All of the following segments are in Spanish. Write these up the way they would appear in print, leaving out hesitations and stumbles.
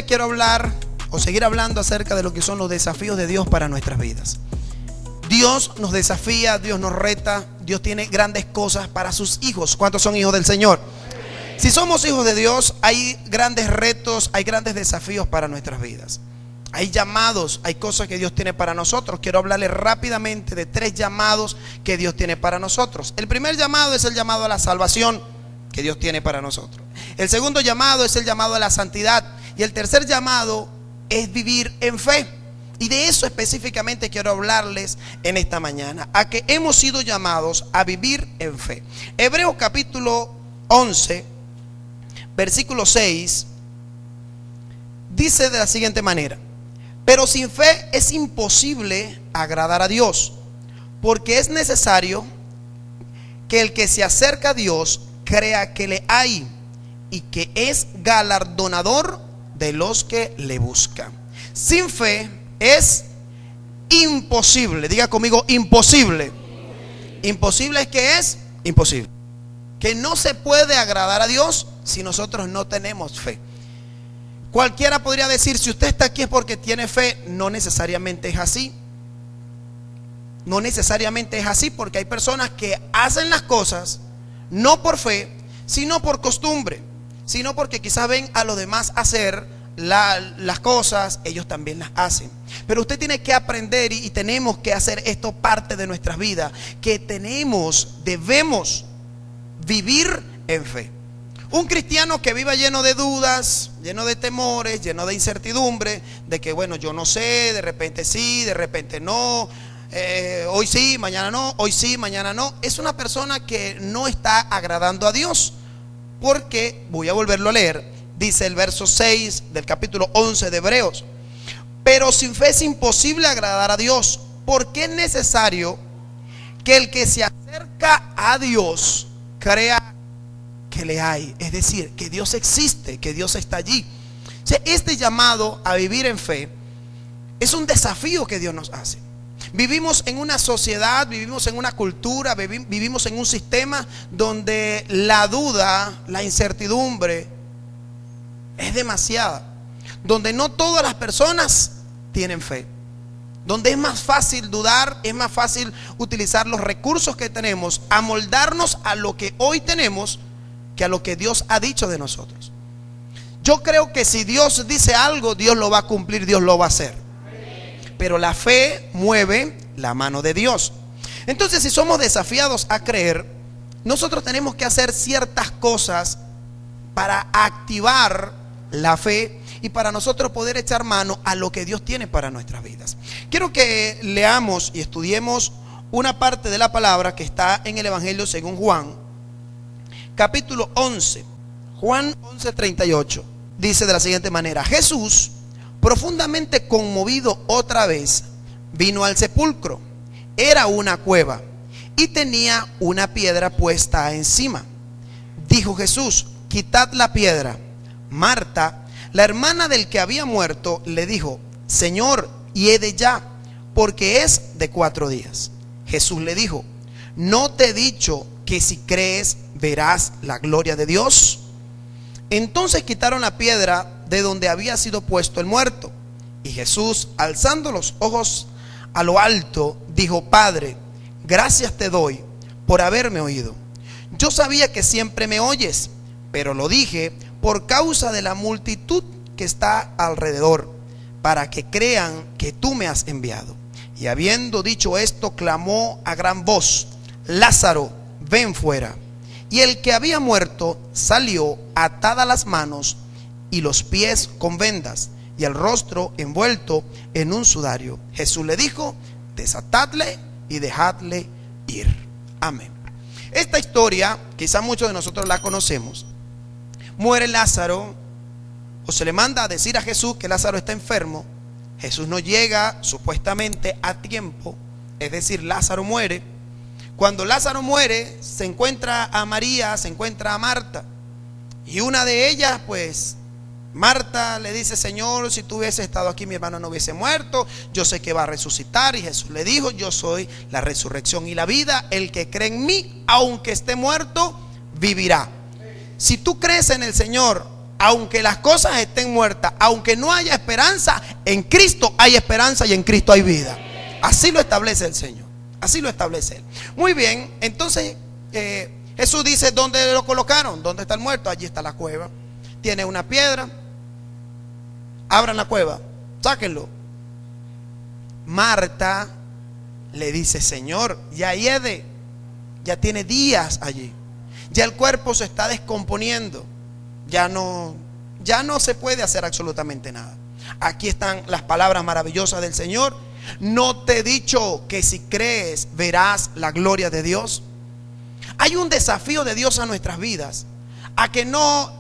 día quiero hablar o seguir hablando acerca de lo que son los desafíos de Dios para nuestras vidas. Dios nos desafía, Dios nos reta, Dios tiene grandes cosas para sus hijos. ¿Cuántos son hijos del Señor? Si somos hijos de Dios, hay grandes retos, hay grandes desafíos para nuestras vidas. Hay llamados, hay cosas que Dios tiene para nosotros. Quiero hablarles rápidamente de 3 llamados que Dios tiene para nosotros. El primer llamado es el llamado a la salvación que Dios tiene para nosotros. El segundo llamado es el llamado a la santidad. Y el tercer llamado es vivir en fe. Y de eso específicamente quiero hablarles en esta mañana, a que hemos sido llamados a vivir en fe. Hebreos capítulo 11, versículo 6, dice de la siguiente manera: pero sin fe es imposible agradar a Dios, porque es necesario que el que se acerca a Dios crea que le hay y que es galardonador de los que le buscan. Sin fe es imposible. Diga conmigo, imposible. Imposible es que es imposible. Que no se puede agradar a Dios si nosotros no tenemos fe. Cualquiera podría decir, si usted está aquí es porque tiene fe. No necesariamente es así. No necesariamente es así, porque hay personas que hacen las cosas no por fe, sino por costumbre, sino porque quizás ven a los demás hacer las cosas, ellos también las hacen. Pero usted tiene que aprender y tenemos que hacer esto parte de nuestras vidas, que debemos vivir en fe. Un cristiano que viva lleno de dudas, lleno de temores, lleno de incertidumbre, de que bueno, yo no sé, de repente sí, de repente no, hoy sí, mañana no, hoy sí, mañana no, es una persona que no está agradando a Dios. Porque, voy a volverlo a leer, dice el verso 6 del capítulo 11 de Hebreos: pero sin fe es imposible agradar a Dios, porque es necesario que el que se acerca a Dios crea que le hay. Es decir, que Dios existe, que Dios está allí. O sea, este llamado a vivir en fe es un desafío que Dios nos hace. Vivimos en una sociedad, vivimos en una cultura, vivimos en un sistema donde la duda, la incertidumbre es demasiada. Donde no todas las personas tienen fe. Donde es más fácil dudar, es más fácil utilizar los recursos que tenemos, amoldarnos a lo que hoy tenemos, que a lo que Dios ha dicho de nosotros. Yo creo que si Dios dice algo, Dios lo va a cumplir, Dios lo va a hacer. Pero la fe mueve la mano de Dios. Entonces, si somos desafiados a creer, nosotros tenemos que hacer ciertas cosas para activar la fe y para nosotros poder echar mano a lo que Dios tiene para nuestras vidas. Quiero que leamos y estudiemos una parte de la palabra que está en el Evangelio según Juan, capítulo 11. Juan 11:38 dice de la siguiente manera: Jesús, profundamente conmovido otra vez, vino al sepulcro. Era una cueva y tenía una piedra puesta encima. Dijo Jesús: quitad la piedra. Marta, la hermana del que había muerto, le dijo: Señor, hiede ya, porque es de 4 días. Jesús le dijo: ¿no te he dicho que si crees verás la gloria de Dios? Entonces quitaron la piedra de donde había sido puesto el muerto. Y Jesús, alzando los ojos a lo alto, dijo: Padre, gracias te doy por haberme oído. Yo sabía que siempre me oyes, pero lo dije por causa de la multitud que está alrededor, para que crean que tú me has enviado. Y habiendo dicho esto, clamó a gran voz: Lázaro, ven fuera. Y el que había muerto salió, atadas las manos y los pies con vendas, y el rostro envuelto en un sudario. Jesús le dijo: desatadle y dejadle ir. Amén. Esta historia, quizá muchos de nosotros la conocemos. Muere Lázaro, o se le manda a decir a Jesús que Lázaro está enfermo. Jesús no llega supuestamente a tiempo, es decir, Lázaro muere. Cuando Lázaro muere, se encuentra a María, se encuentra a Marta. Y una de ellas, pues, Marta le dice: Señor, si tú hubieses estado aquí, mi hermano no hubiese muerto. Yo sé que va a resucitar. Y Jesús le dijo: yo soy la resurrección y la vida. El que cree en mí, aunque esté muerto, vivirá. Si tú crees en el Señor, aunque las cosas estén muertas, aunque no haya esperanza, en Cristo hay esperanza y en Cristo hay vida. Así lo establece el Señor. Así lo establece Él. Muy bien, entonces Jesús dice: ¿dónde lo colocaron? ¿Dónde está el muerto? Allí está la cueva. Tiene una piedra. Abran la cueva, sáquenlo. Marta le dice: Señor, ya hiede, ya tiene días allí, ya el cuerpo se está descomponiendo, ya no se puede hacer absolutamente nada. Aquí están las palabras maravillosas del Señor: ¿no te he dicho que si crees verás la gloria de Dios? Hay un desafío de Dios a nuestras vidas, a que no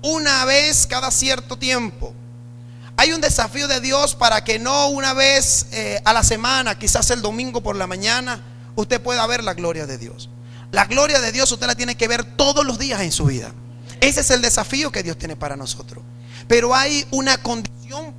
una vez cada cierto tiempo. Hay un desafío de Dios para que no una vez a la semana, quizás el domingo por la mañana, usted pueda ver la gloria de Dios. La gloria de Dios usted la tiene que ver todos los días en su vida. Ese es el desafío que Dios tiene para nosotros. Pero hay una condición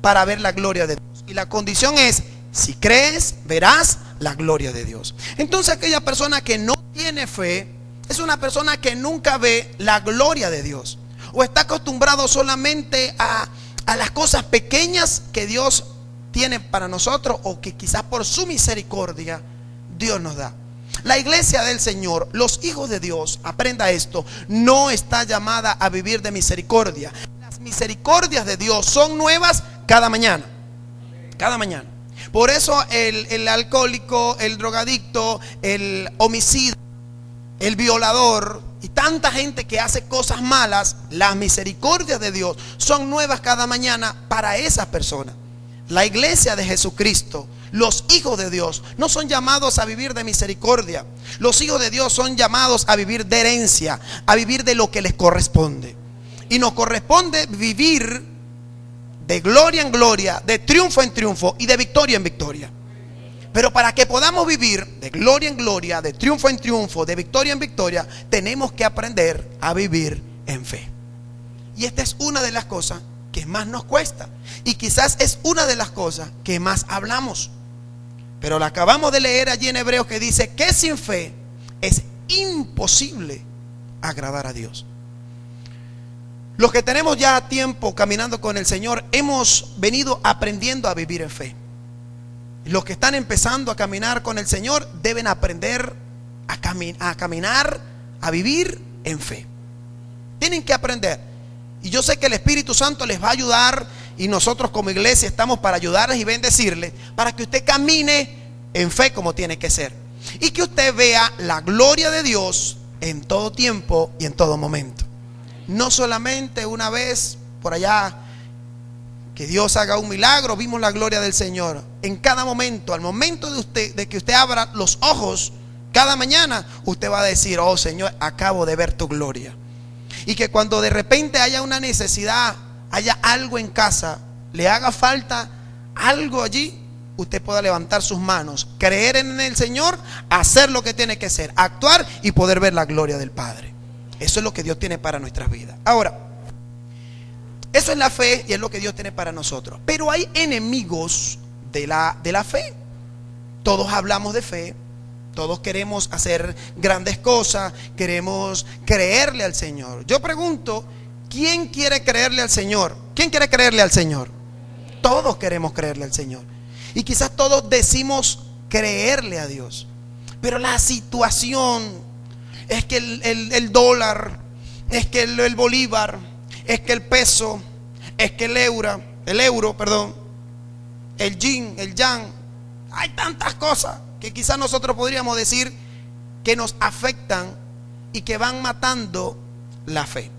para ver la gloria de Dios. Y la condición es: si crees, verás la gloria de Dios. Entonces aquella persona que no tiene fe es una persona que nunca ve la gloria de Dios. O está acostumbrado solamente a las cosas pequeñas que Dios tiene para nosotros, o que quizás por su misericordia Dios nos da. La iglesia del Señor, los hijos de Dios, aprenda esto, no está llamada a vivir de misericordia. Las misericordias de Dios son nuevas cada mañana. Cada mañana. Por eso el alcohólico, el drogadicto, el homicida, el violador y tanta gente que hace cosas malas, las misericordias de Dios son nuevas cada mañana para esas personas. La iglesia de Jesucristo, los hijos de Dios, no son llamados a vivir de misericordia. Los hijos de Dios son llamados a vivir de herencia, a vivir de lo que les corresponde. Y nos corresponde vivir de gloria en gloria, de triunfo en triunfo y de victoria en victoria. Pero para que podamos vivir de gloria en gloria, de triunfo en triunfo, de victoria en victoria, tenemos que aprender a vivir en fe. Y esta es una de las cosas que más nos cuesta. Y quizás es una de las cosas que más hablamos. Pero la acabamos de leer allí en Hebreos, que dice que sin fe es imposible agradar a Dios. Los que tenemos ya tiempo caminando con el Señor, hemos venido aprendiendo a vivir en fe. Los que están empezando a caminar con el Señor deben aprender a caminar, a vivir en fe. Tienen que aprender. Y yo sé que el Espíritu Santo les va a ayudar, y nosotros como iglesia estamos para ayudarles y bendecirles, para que usted camine en fe como tiene que ser. Y que usted vea la gloria de Dios en todo tiempo y en todo momento. No solamente una vez por allá que Dios haga un milagro, vimos la gloria del Señor. En cada momento, al momento de que usted abra los ojos, cada mañana usted va a decir: oh Señor, acabo de ver tu gloria. Y que cuando de repente haya una necesidad, haya algo en casa, le haga falta algo allí, usted pueda levantar sus manos, creer en el Señor, hacer lo que tiene que hacer, actuar y poder ver la gloria del Padre. Eso es lo que Dios tiene para nuestras vidas. Ahora, eso es la fe y es lo que Dios tiene para nosotros. Pero hay enemigos de la fe. Todos hablamos de fe, todos queremos hacer grandes cosas, queremos creerle al Señor. Yo pregunto: ¿quién quiere creerle al Señor? ¿Quién quiere creerle al Señor? Todos queremos creerle al Señor. Y quizás todos decimos creerle a Dios, pero la situación es que el dólar, es que el bolívar, es que el peso, es que el euro, el yin, el yang, hay tantas cosas que quizás nosotros podríamos decir que nos afectan y que van matando la fe.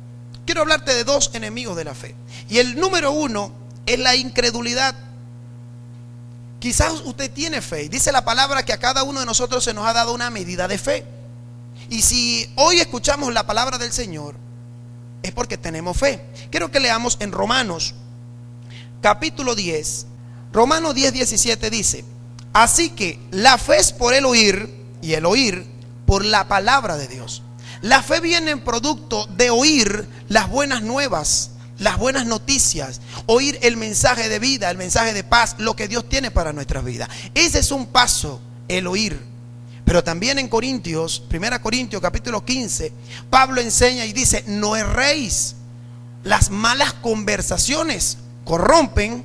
Quiero hablarte de dos enemigos de la fe. Y el número uno es la incredulidad. Quizás usted tiene fe. Dice la palabra que a cada uno de nosotros se nos ha dado una medida de fe. Y si hoy escuchamos la palabra del Señor, es porque tenemos fe. Quiero que leamos en Romanos capítulo 10. Romanos 10:17 dice: así que la fe es por el oír, y el oír por la palabra de Dios. La fe viene en producto de oír las buenas nuevas, las buenas noticias, oír el mensaje de vida, el mensaje de paz, lo que Dios tiene para nuestras vidas. Ese es un paso, el oír. Pero también en Corintios, 1 Corintios capítulo 15, Pablo enseña y dice: no erréis. las malas conversaciones corrompen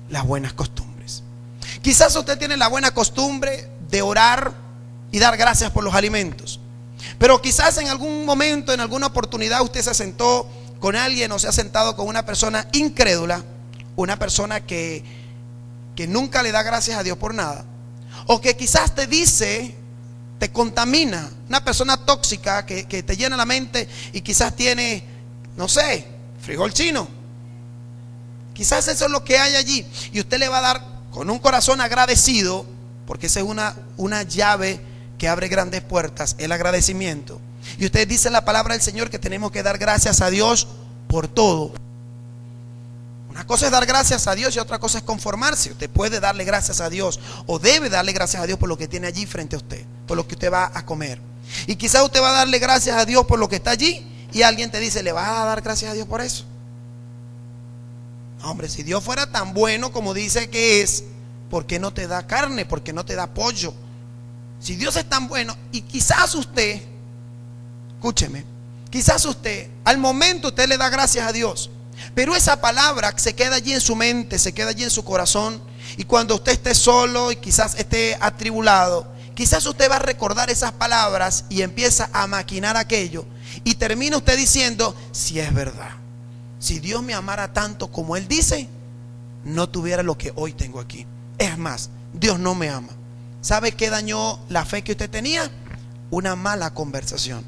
las buenas costumbres. Quizás usted tiene la buena costumbre de orar y dar gracias por los alimentos, pero quizás en algún momento, en alguna oportunidad, usted se sentó con alguien o se ha sentado con una persona incrédula, una persona que nunca le da gracias a Dios por nada, o que quizás te dice, te contamina, una persona tóxica que te llena la mente y quizás tiene, no sé, frijol chino. Quizás eso es lo que hay allí, y usted le va a dar con un corazón agradecido, porque esa es una llave que abre grandes puertas, el agradecimiento. Y usted dice en la palabra del Señor que tenemos que dar gracias a Dios por todo. Una cosa es dar gracias a Dios y otra cosa es conformarse. Usted puede darle gracias a Dios o debe darle gracias a Dios por lo que tiene allí frente a usted, por lo que usted va a comer. Y quizás usted va a darle gracias a Dios por lo que está allí y alguien te dice, ¿le vas a dar gracias a Dios por eso? No, hombre, si Dios fuera tan bueno como dice que es, ¿por qué no te da carne? ¿Por qué no te da pollo? Si Dios es tan bueno, y quizás usted, escúcheme, quizás usted, al momento usted le da gracias a Dios, pero esa palabra se queda allí en su mente, se queda allí en su corazón, y cuando usted esté solo y quizás esté atribulado, quizás usted va a recordar esas palabras y empieza a maquinar aquello, y termina usted diciendo, si es verdad, si Dios me amara tanto como Él dice, no tuviera lo que hoy tengo aquí. Es más, Dios no me ama. ¿Sabe qué dañó la fe que usted tenía? Una mala conversación,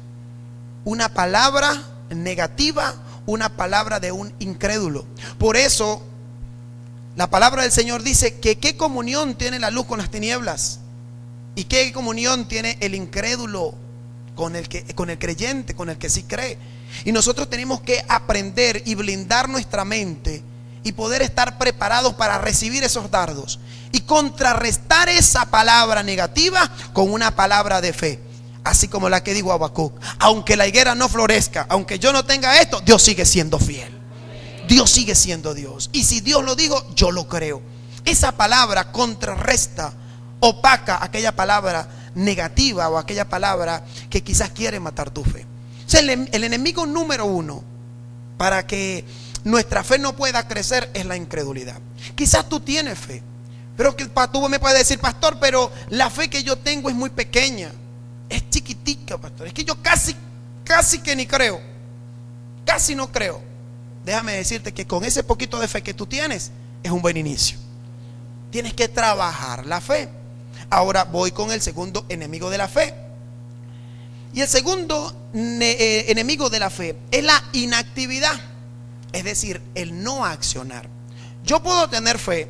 una palabra negativa, una palabra de un incrédulo. Por eso la palabra del Señor dice que qué comunión tiene la luz con las tinieblas, y qué comunión tiene el incrédulo con el creyente, con el que sí cree. Y nosotros tenemos que aprender y blindar nuestra mente y poder estar preparados para recibir esos dardos y contrarrestar esa palabra negativa con una palabra de fe, así como la que dijo Habacuc: aunque la higuera no florezca, aunque yo no tenga esto, Dios sigue siendo fiel, Dios sigue siendo Dios, y si Dios lo dijo, yo lo creo. Esa palabra contrarresta, opaca aquella palabra negativa o aquella palabra que quizás quiere matar tu fe. O sea, el enemigo número uno para que nuestra fe no pueda crecer es la incredulidad. Quizás tú tienes fe, pero que tú me puedes decir, pastor, pero la fe que yo tengo es muy pequeña, es chiquitica, pastor, es que yo casi que ni creo, casi no creo. Déjame decirte que con ese poquito de fe que tú tienes es un buen inicio. Tienes que trabajar la fe. Ahora voy con el segundo enemigo de la fe. Y el segundo enemigo de la fe es la inactividad, es decir, el no accionar. Yo puedo tener fe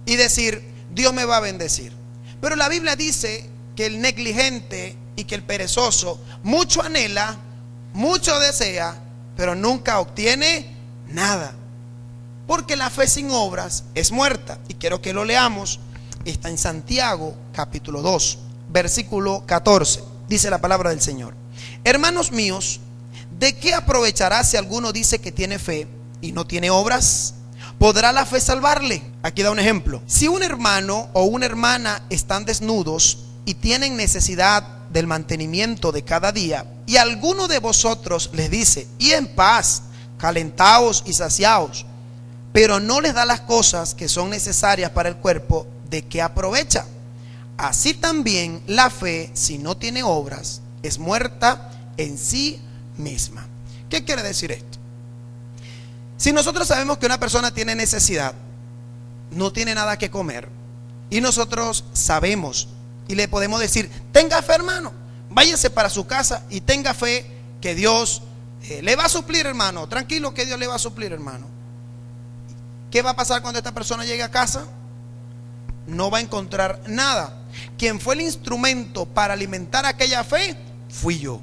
y decir, Dios me va a bendecir, pero la Biblia dice que el negligente y que el perezoso mucho anhela, mucho desea, pero nunca obtiene nada, porque la fe sin obras es muerta. Y quiero que lo leamos. Está en Santiago capítulo 2 versículo 14. Dice la palabra del Señor: hermanos míos, ¿de qué aprovechará si alguno dice que tiene fe y no tiene obras? ¿Podrá la fe salvarle? Aquí da un ejemplo. Si un hermano o una hermana están desnudos y tienen necesidad del mantenimiento de cada día, y alguno de vosotros les dice, y en paz, calentaos y saciaos, pero no les da las cosas que son necesarias para el cuerpo, ¿de qué aprovecha? Así también la fe, si no tiene obras, es muerta en sí misma. ¿Qué quiere decir esto? Si nosotros sabemos que una persona tiene necesidad, no tiene nada que comer, y nosotros sabemos y le podemos decir, tenga fe, hermano, váyase para su casa y tenga fe que Dios le va a suplir, hermano, tranquilo que Dios le va a suplir, hermano. ¿Qué va a pasar cuando esta persona llegue a casa? No va a encontrar nada. Quien fue el instrumento para alimentar aquella fe fui yo,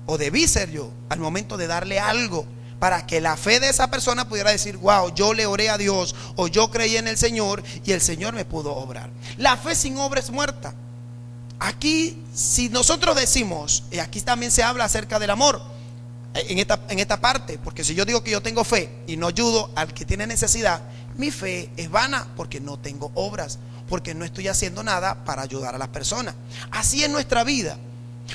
o debí ser yo, al momento de darle algo para que la fe de esa persona pudiera decir, wow, yo le oré a Dios, o yo creí en el Señor y el Señor me pudo obrar. La fe sin obra es muerta. Aquí, si nosotros decimos, y aquí también se habla acerca del amor en esta parte, porque si yo digo que yo tengo fe y no ayudo al que tiene necesidad, mi fe es vana, porque no tengo obras, porque no estoy haciendo nada para ayudar a las personas. Así es nuestra vida.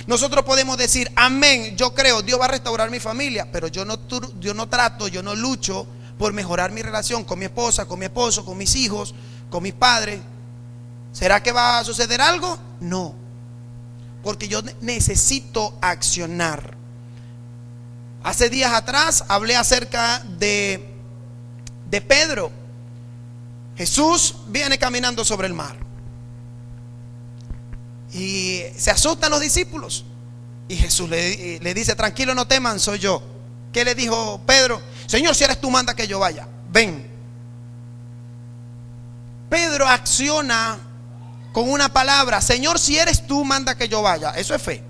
Nosotros podemos decir, amén, yo creo, Dios va a restaurar mi familia, pero yo no lucho por mejorar mi relación con mi esposa, con mi esposo, con mis hijos, con mis padres. ¿Será que va a suceder algo? No, porque yo necesito accionar. Hace días atrás hablé acerca de Pedro. Jesús viene caminando sobre el mar y se asustan los discípulos, y Jesús le dice, tranquilo, no teman, soy yo. ¿Qué le dijo Pedro? Señor, si eres tú, manda que yo vaya, ven. Pedro acciona con una palabra, Señor, si eres tú, manda que yo vaya. Eso es fe.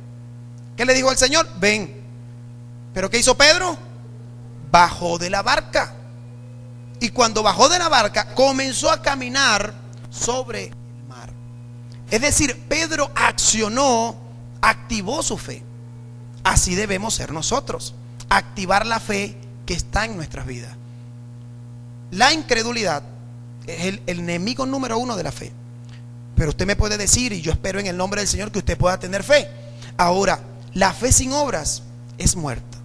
¿Qué le dijo el Señor? Ven. ¿Pero qué hizo Pedro? Bajó de la barca. Y cuando bajó de la barca, comenzó a caminar sobre el mar. Es decir, Pedro accionó, activó su fe. Así debemos ser nosotros, activar la fe que está en nuestras vidas. La incredulidad es el enemigo número uno de la fe. Pero usted me puede decir, y yo espero en el nombre del Señor que usted pueda tener fe. Ahora, la fe sin obras es muerta.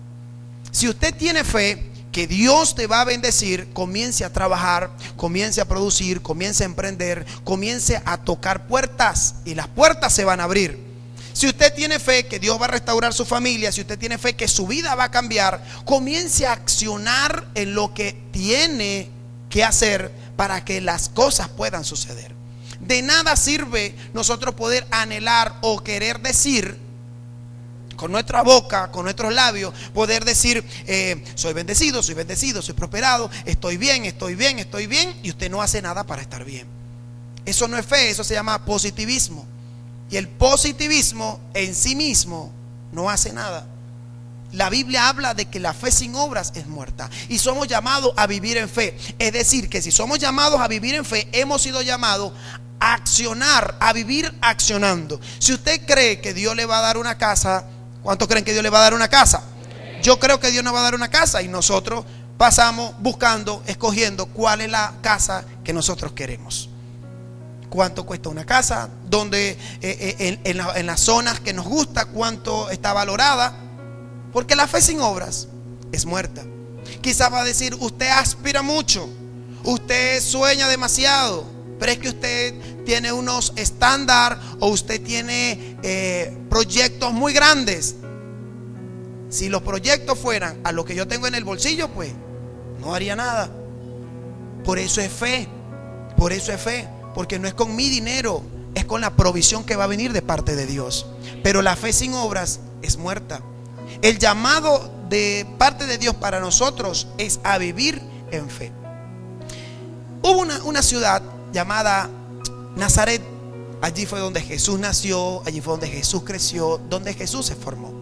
Si usted tiene fe que Dios te va a bendecir, comience a trabajar, comience a producir, comience a emprender, comience a tocar puertas, y las puertas se van a abrir. Si usted tiene fe que Dios va a restaurar su familia, si usted tiene fe que su vida va a cambiar, comience a accionar en lo que tiene que hacer para que las cosas puedan suceder. De nada sirve nosotros poder anhelar o querer decir con nuestra boca, con nuestros labios, poder decir, soy bendecido, soy prosperado, estoy bien, y usted no hace nada para estar bien. Eso no es fe, eso se llama positivismo. Y el positivismo en sí mismo no hace nada. La Biblia habla de que la fe sin obras es muerta, y somos llamados a vivir en fe. Es decir, que si somos llamados a vivir en fe, hemos sido llamados a accionar, a vivir accionando. Si usted cree que Dios le va a dar una casa, ¿cuántos creen que Dios le va a dar una casa? Yo creo que Dios nos va a dar una casa, y nosotros pasamos buscando, escogiendo cuál es la casa que nosotros queremos. ¿Cuánto cuesta una casa? ¿Dónde? En las zonas que nos gusta, ¿cuánto está valorada? Porque la fe sin obras es muerta. Quizás va a decir, usted aspira mucho, usted sueña demasiado, pero es que usted tiene unos estándares, o usted tiene proyectos muy grandes. Si los proyectos fueran a lo que yo tengo en el bolsillo, pues no haría nada. Por eso es fe. Por eso es fe. Porque no es con mi dinero, es con la provisión que va a venir de parte de Dios. Pero la fe sin obras es muerta. El llamado de parte de Dios para nosotros es a vivir en fe. Hubo una ciudad llamada Nazaret. Allí fue donde Jesús nació, allí fue donde Jesús creció, donde Jesús se formó.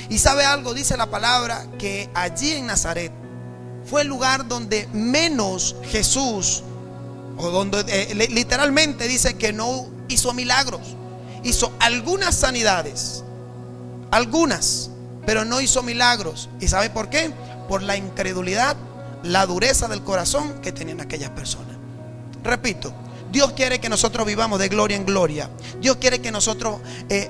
Y sabe algo, dice la palabra que allí en Nazaret fue el lugar donde menos Jesús, o donde literalmente dice que no hizo milagros. Hizo algunas sanidades, algunas, pero no hizo milagros. ¿Y sabe por qué? Por la incredulidad, la dureza del corazón que tenían aquellas personas. Repito, Dios quiere que nosotros vivamos de gloria en gloria. Dios quiere que nosotros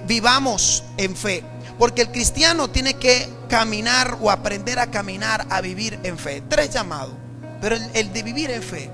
vivamos en fe. Porque el cristiano tiene que caminar, o aprender a caminar, a vivir en fe. 3 llamados. Pero el de vivir en fe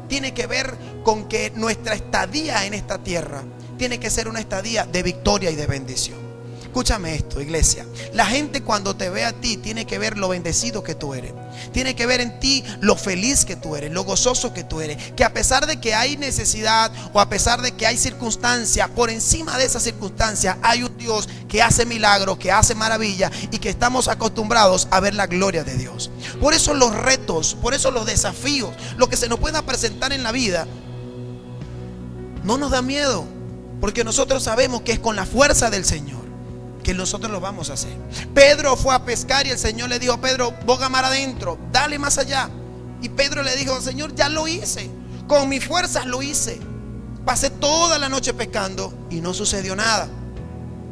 tiene que ver con que nuestra estadía en esta tierra tiene que ser una estadía de victoria y de bendición. Escúchame esto, iglesia. La gente cuando te ve a ti tiene que ver lo bendecido que tú eres. Tiene que ver en ti lo feliz que tú eres, lo gozoso que tú eres. Que a pesar de que hay necesidad, o a pesar de que hay circunstancias, por encima de esas circunstancias hay un Dios que hace milagros, que hace maravillas, y que estamos acostumbrados a ver la gloria de Dios. Por eso los retos, por eso los desafíos, lo que se nos pueda presentar en la vida, no nos da miedo, porque nosotros sabemos que es con la fuerza del Señor que nosotros lo vamos a hacer. Pedro fue a pescar y el Señor le dijo, Pedro, boga mar adentro, dale más allá. Y Pedro le dijo, Señor, ya lo hice, con mis fuerzas lo hice. Pasé toda la noche pescando y no sucedió nada.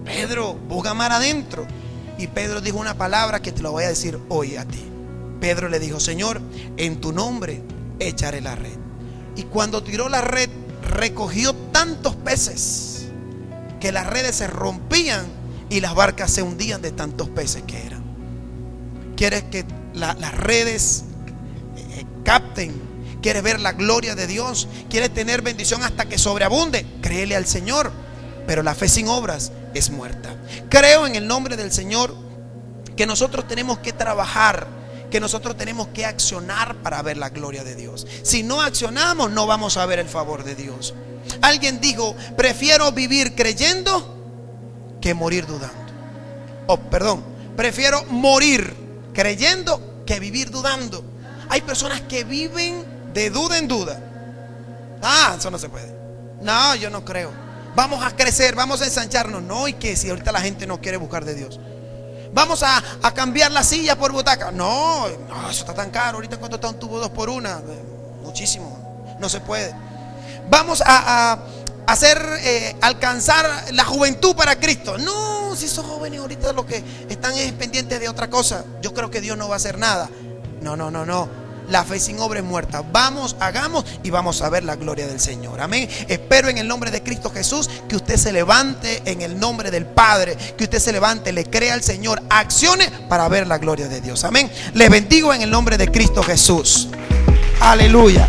Pedro, boga mar adentro. Y Pedro dijo una palabra que te lo voy a decir hoy a ti. Pedro le dijo, Señor, en tu nombre echaré la red. Y cuando tiró la red, recogió tantos peces que las redes se rompían y las barcas se hundían de tantos peces que eran. ¿Quieres que las redes capten? ¿Quieres ver la gloria de Dios? ¿Quieres tener bendición hasta que sobreabunde? Créele al Señor. Pero la fe sin obras es muerta. Creo en el nombre del Señor que nosotros tenemos que trabajar, que nosotros tenemos que accionar para ver la gloria de Dios. Si no accionamos, no vamos a ver el favor de Dios. Alguien dijo: prefiero vivir creyendo que morir dudando. Prefiero morir creyendo que vivir dudando. Hay personas que viven de duda en duda. Eso no se puede. No, yo no creo. Vamos a crecer, vamos a ensancharnos. No, y que si ahorita la gente no quiere buscar de Dios. Vamos a cambiar la silla por butaca. No, eso está tan caro. Ahorita cuánto está un tubo 2 por 1. Muchísimo. No se puede. Vamos a hacer alcanzar la juventud para Cristo. No, si esos jóvenes ahorita lo que están es pendientes de otra cosa. Yo creo que Dios no va a hacer nada. No. La fe sin obra es muerta. Vamos, hagamos y vamos a ver la gloria del Señor. Amén. Espero en el nombre de Cristo Jesús que usted se levante en el nombre del Padre. Que usted se levante, le crea al Señor, accione para ver la gloria de Dios. Amén. Les bendigo en el nombre de Cristo Jesús. Aleluya.